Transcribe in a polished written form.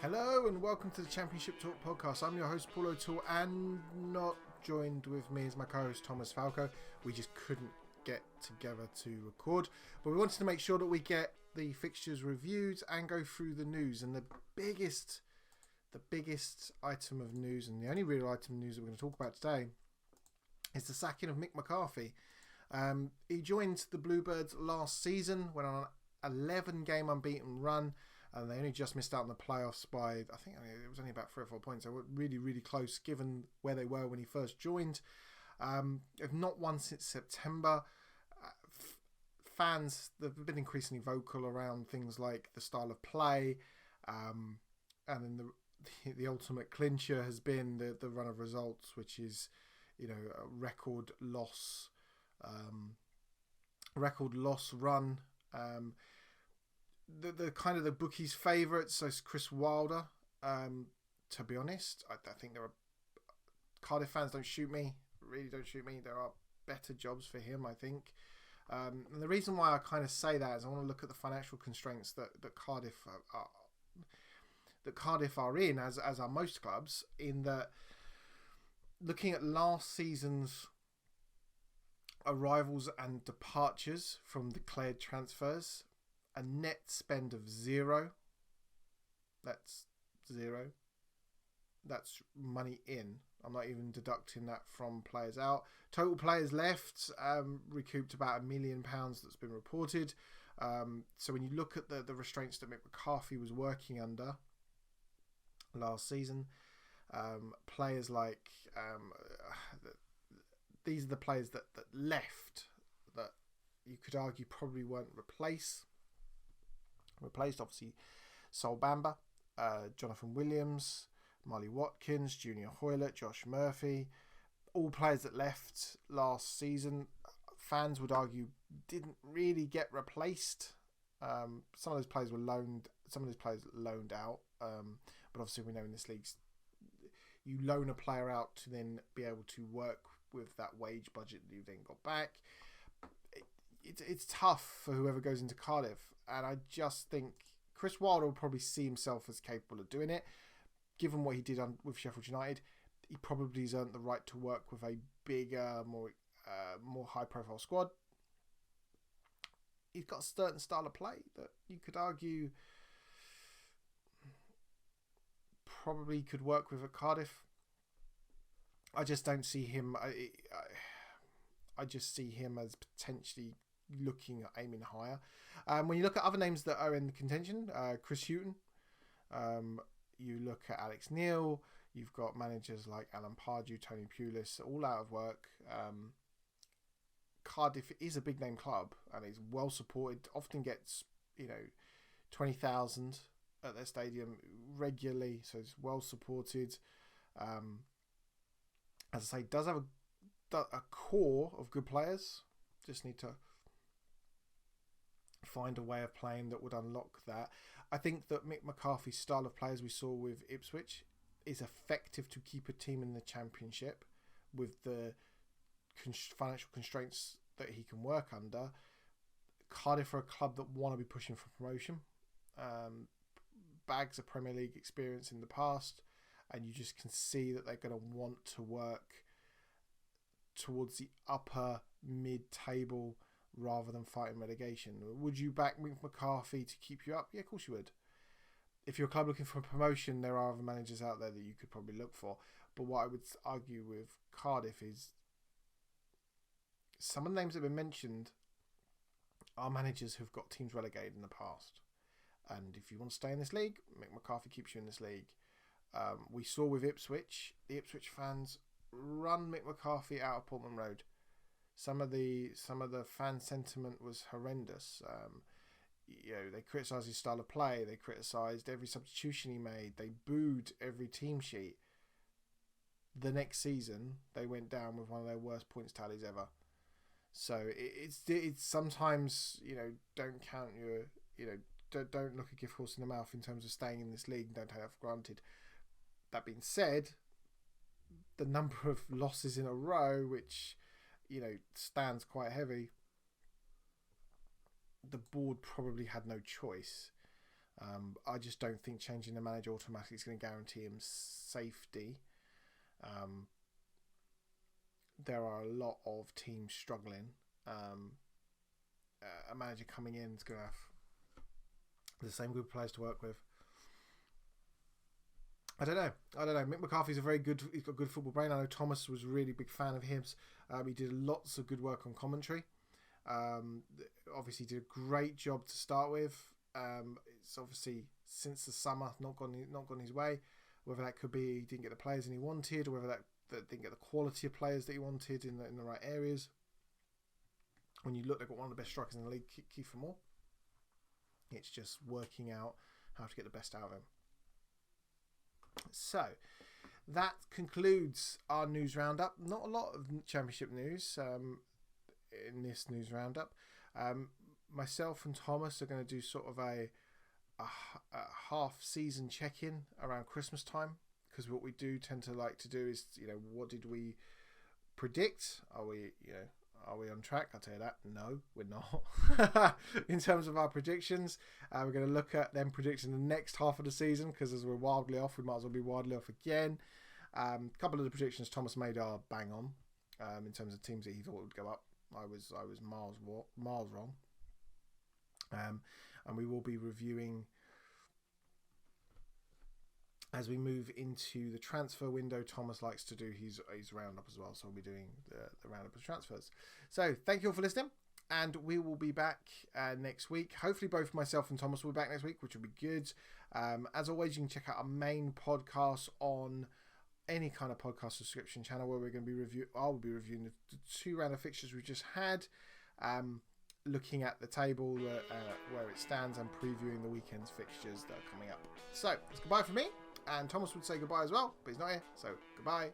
Hello and welcome to the Championship Talk podcast. I'm your host Paul O'Toole, and not joined with me is my co-host Thomas Falco. We just couldn't get together to record, but we wanted to make sure that we get the fixtures reviewed and go through the news. And the biggest item of news, and the only real item of news that we're going to talk about today, is the sacking of Mick McCarthy. He joined the Bluebirds last season, went on an 11-game unbeaten run, and they only just missed out on the playoffs by, I think it was only about 3 or 4 points. They were really, really close given where they were when he first joined. They've not won since September. Fans, they've been increasingly vocal around things like the style of play, and then the ultimate clincher has been the run of results, which is, a record loss run. The kind of the bookies' favourites, so it's Chris Wilder. To be honest, I think there are Cardiff fans. Don't shoot me, really don't shoot me. There are better jobs for him, I think. And the reason why I kind of say that is I want to look at the financial constraints that Cardiff are in, as are most clubs. In that, looking at last season's arrivals and departures from declared transfers, a net spend of 0. That's 0. That's money in. I'm not even deducting that from players out. Total players left, recouped about £1 million that's been reported. So when you look at the restraints that Mick McCarthy was working under last season, players like these are the players that left, that you could argue probably weren't replaced. Obviously, Sol Bamba, Jonathan Williams, Marley Watkins, Junior Hoylett, Josh Murphy, all players that left last season, fans would argue didn't really get replaced. Some of those players were loaned, some of those players loaned out, but obviously we know in this league you loan a player out to then be able to work with that wage budget that you then got back. It's tough for whoever goes into Cardiff, and I just think Chris Wilder will probably see himself as capable of doing it. Given what he did with Sheffield United, he probably has earned the right to work with a bigger, more high-profile squad. He's got a certain style of play that you could argue probably could work with at Cardiff. I just don't see him. I just see him as potentially looking at aiming higher. When you look at other names that are in contention, Chris Hughton, you look at Alex Neil, you've got managers like Alan Pardew, Tony Pulis, all out of work. Cardiff is a big name club and is well supported, often gets 20,000 at their stadium regularly, so it's well supported. As I say, does have a core of good players. Just need to find a way of playing that would unlock that. I think that Mick McCarthy's style of play, as we saw with Ipswich, is effective to keep a team in the Championship with the financial constraints that he can work under. Cardiff are a club that want to be pushing for promotion. Bags of Premier League experience in the past, and you just can see that they're going to want to work towards the upper mid-table rather than fighting relegation. Would you back Mick McCarthy to keep you up? Yeah, of course you would. If you're a club looking for a promotion, there are other managers out there that you could probably look for. But what I would argue with Cardiff is some of the names that have been mentioned are managers who've got teams relegated in the past. And if you want to stay in this league, Mick McCarthy keeps you in this league. We saw with Ipswich, the Ipswich fans run Mick McCarthy out of Portman Road. Some of the fan sentiment was horrendous. They criticised his style of play. They criticised every substitution he made. They booed every team sheet. The next season, they went down with one of their worst points tallies ever. So it's sometimes, don't count your, don't look a gift horse in the mouth in terms of staying in this league and don't take that for granted. That being said, the number of losses in a row, which stands quite heavy, the board probably had no choice. I just don't think changing the manager automatically is going to guarantee him safety. There are a lot of teams struggling. A manager coming in is going to have the same group of players to work with. I don't know. Mick McCarthy's he's got good football brain. I know Thomas was a really big fan of his. He did lots of good work on commentary. Obviously did a great job to start with. It's obviously since the summer not gone his way. Whether that could be he didn't get the players he wanted, or whether that didn't get the quality of players that he wanted in the right areas. When you look, they've got one of the best strikers in the league, Kiefer Moore. It's just working out how to get the best out of him. So that concludes our news roundup. Not a lot of championship news in this news roundup. Myself and Thomas are going to do sort of a half-season check-in around Christmas time, because what we do tend to like to do is, what did we predict? Are we on track? I'll tell you that. No, we're not. In terms of our predictions, we're going to look at them predicting the next half of the season, because as we're wildly off, we might as well be wildly off again. A couple of the predictions Thomas made are bang on in terms of teams that he thought would go up. I was miles wrong. And we will be reviewing as we move into the transfer window. Thomas likes to do his roundup as well, so we'll be doing the roundup of transfers. So thank you all for listening, and we will be back next week. Hopefully both myself and Thomas will be back next week, which will be good. As always, you can check out our main podcast on any kind of podcast subscription channel, where we're going to be I'll be reviewing the 2 round of fixtures we just had, looking at the table where it stands, and previewing the weekend's fixtures that are coming up. So it's goodbye from me, and Thomas would say goodbye as well, but he's not here, so goodbye.